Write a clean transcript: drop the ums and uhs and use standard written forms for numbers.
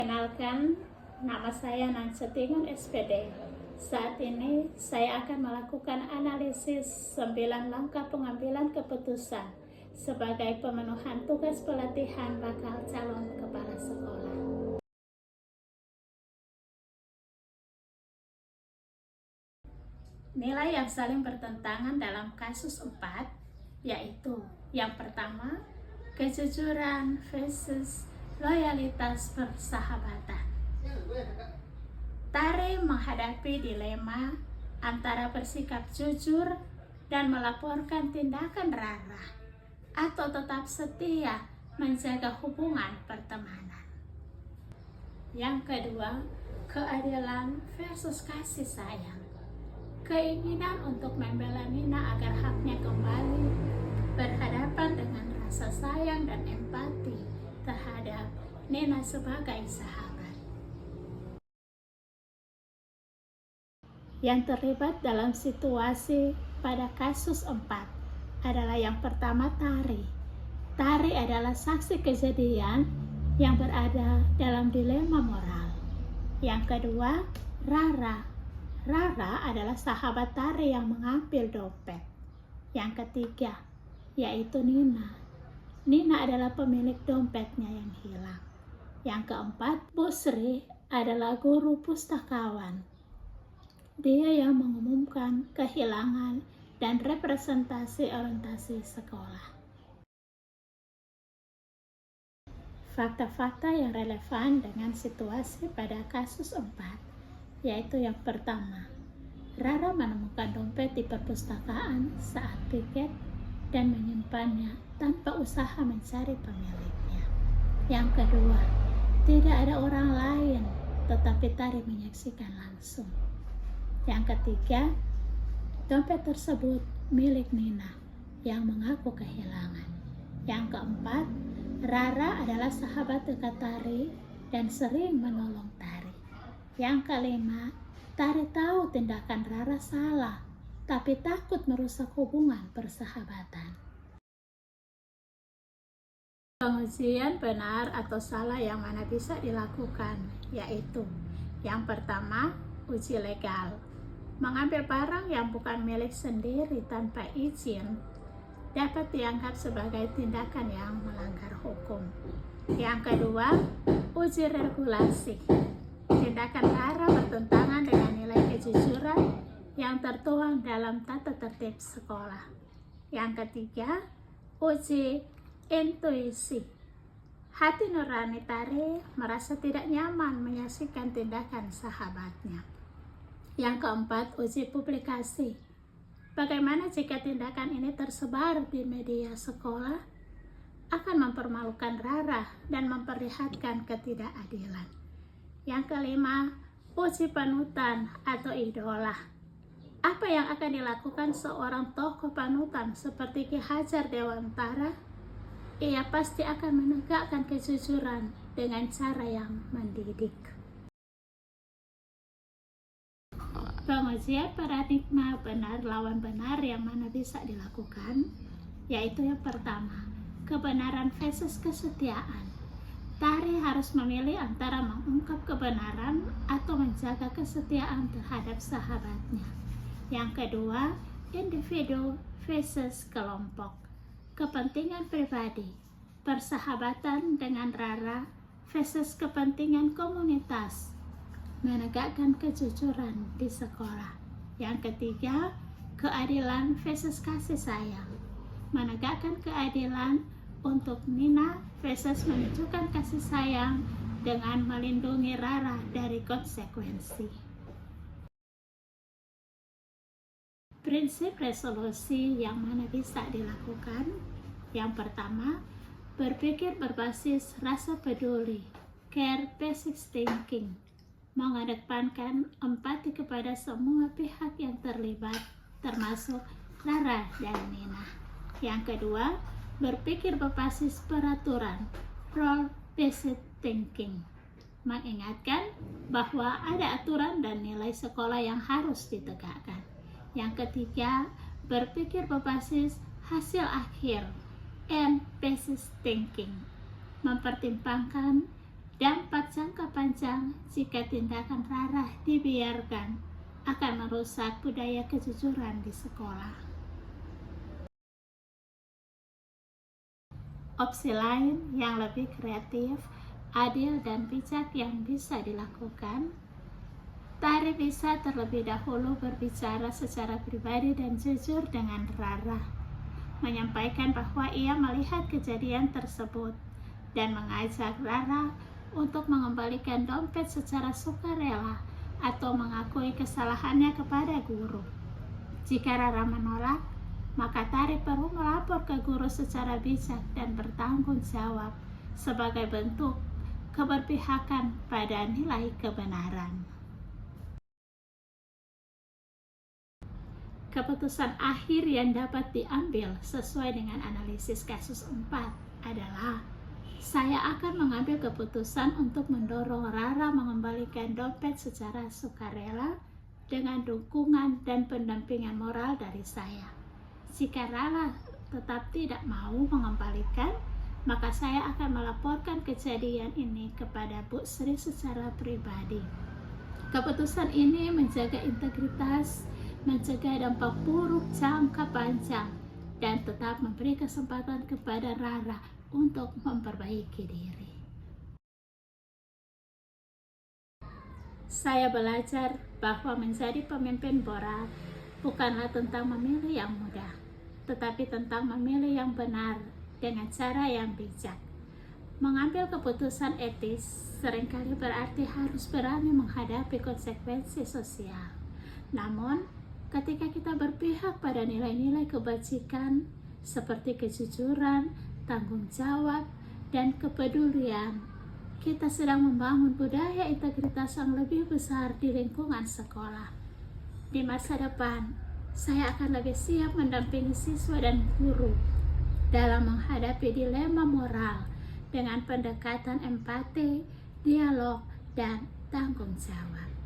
Kenalkan, nama saya Nancetingan SPD. Saat ini saya akan melakukan analisis 9 langkah pengambilan keputusan sebagai pemenuhan tugas pelatihan bakal calon kepala sekolah. Nilai yang saling bertentangan dalam kasus 4 yaitu yang pertama, kejujuran versus loyalitas persahabatan. Tari menghadapi dilema antara bersikap jujur dan melaporkan tindakan Rara atau tetap setia menjaga hubungan pertemanan. Yang kedua, keadilan versus kasih sayang. Keinginan untuk membela Nina agar haknya kembali berhadapan dengan rasa sayang dan empati terhadap Nina sebagai sahabat. Yang terlibat dalam situasi pada kasus 4 adalah yang pertama Tari. Tari adalah saksi kejadian yang berada dalam dilema moral. Yang kedua, Rara. Rara adalah sahabat Tari yang mengambil dompet. Yang ketiga, yaitu Nina. Nina adalah pemilik dompetnya yang hilang. Yang keempat, Bu Sri adalah guru pustakawan. Dia yang mengumumkan kehilangan dan representasi orientasi sekolah. Fakta-fakta yang relevan dengan situasi pada kasus 4 yaitu yang pertama, Rara menemukan dompet di perpustakaan saat piket dan menyimpannya tanpa usaha mencari pemiliknya. Yang kedua, tidak ada orang lain tetapi Tari menyaksikan langsung. Yang ketiga, dompet tersebut milik Nina yang mengaku kehilangan. Yang keempat, Rara adalah sahabat dekat Tari dan sering menolong Tari. Yang kelima, Tari tahu tindakan Rara salah, tapi takut merusak hubungan persahabatan. Pengujian benar atau salah yang mana bisa dilakukan, yaitu yang pertama, uji legal. Mengambil barang yang bukan milik sendiri tanpa izin dapat dianggap sebagai tindakan yang melanggar hukum. Yang kedua, uji regulasi. Tindakan Rara bertentangan dengan nilai kejujuran yang tertuang dalam tata tertib sekolah. Yang ketiga, uji intuisi. Hati nurani Tari merasa tidak nyaman menyaksikan tindakan sahabatnya. Yang keempat, uji publikasi. Bagaimana jika tindakan ini tersebar di media sekolah? Akan mempermalukan Rara dan memperlihatkan ketidakadilan. Yang kelima, uji panutan atau idola. Apa yang akan dilakukan seorang tokoh panutan seperti Ki Hajar Dewantara? Ia pasti akan menegakkan kejujuran dengan cara yang mendidik. Pengujian paradigma benar lawan benar yang mana bisa dilakukan, yaitu yang pertama, kebenaran versus kesetiaan. Tari harus memilih antara mengungkap kebenaran atau menjaga kesetiaan terhadap sahabatnya. Yang kedua, individu versus kelompok. Kepentingan pribadi, persahabatan dengan Rara versus kepentingan komunitas, menegakkan kejujuran di sekolah. Yang ketiga, keadilan versus kasih sayang, menegakkan keadilan untuk Nina versus menunjukkan kasih sayang dengan melindungi Rara dari konsekuensi. Prinsip resolusi yang mana bisa dilakukan. Yang pertama, berpikir berbasis rasa peduli, care basic thinking, mengedepankan empati kepada semua pihak yang terlibat, termasuk Rara dan Nina. Yang kedua, berpikir berbasis peraturan, role based thinking, mengingatkan bahwa ada aturan dan nilai sekolah yang harus ditegakkan. Yang ketiga, berpikir berbasis hasil akhir, end based thinking, mempertimbangkan Dampak jangka panjang jika tindakan Rara dibiarkan akan merusak budaya kejujuran di sekolah. Opsi lain yang lebih kreatif, adil, dan bijak yang bisa dilakukan, Tari bisa terlebih dahulu berbicara secara pribadi dan jujur dengan Rara, menyampaikan bahwa ia melihat kejadian tersebut dan mengajak Rara untuk mengembalikan dompet secara sukarela atau mengakui kesalahannya kepada guru. Jika Rara menolak, maka Tari perlu melapor ke guru secara bijak dan bertanggung jawab sebagai bentuk keberpihakan pada nilai kebenaran. Keputusan akhir yang dapat diambil sesuai dengan analisis kasus 4 adalah saya akan mengambil keputusan untuk mendorong Rara mengembalikan dompet secara sukarela dengan dukungan dan pendampingan moral dari saya. Jika Rara tetap tidak mau mengembalikan, maka saya akan melaporkan kejadian ini kepada Bu Sri secara pribadi. Keputusan ini menjaga integritas, mencegah dampak buruk jangka panjang, dan tetap memberi kesempatan kepada Rara untuk memperbaiki diri. Saya belajar bahwa menjadi pemimpin moral bukanlah tentang memilih yang mudah, tetapi tentang memilih yang benar dengan cara yang bijak. Mengambil keputusan etis seringkali berarti harus berani menghadapi konsekuensi sosial. Namun, ketika kita berpihak pada nilai-nilai kebajikan seperti kejujuran, tanggung jawab, dan kepedulian, kita sedang membangun budaya integritas yang lebih besar di lingkungan sekolah. Di masa depan, saya akan lebih siap mendampingi siswa dan guru dalam menghadapi dilema moral dengan pendekatan empati, dialog, dan tanggung jawab.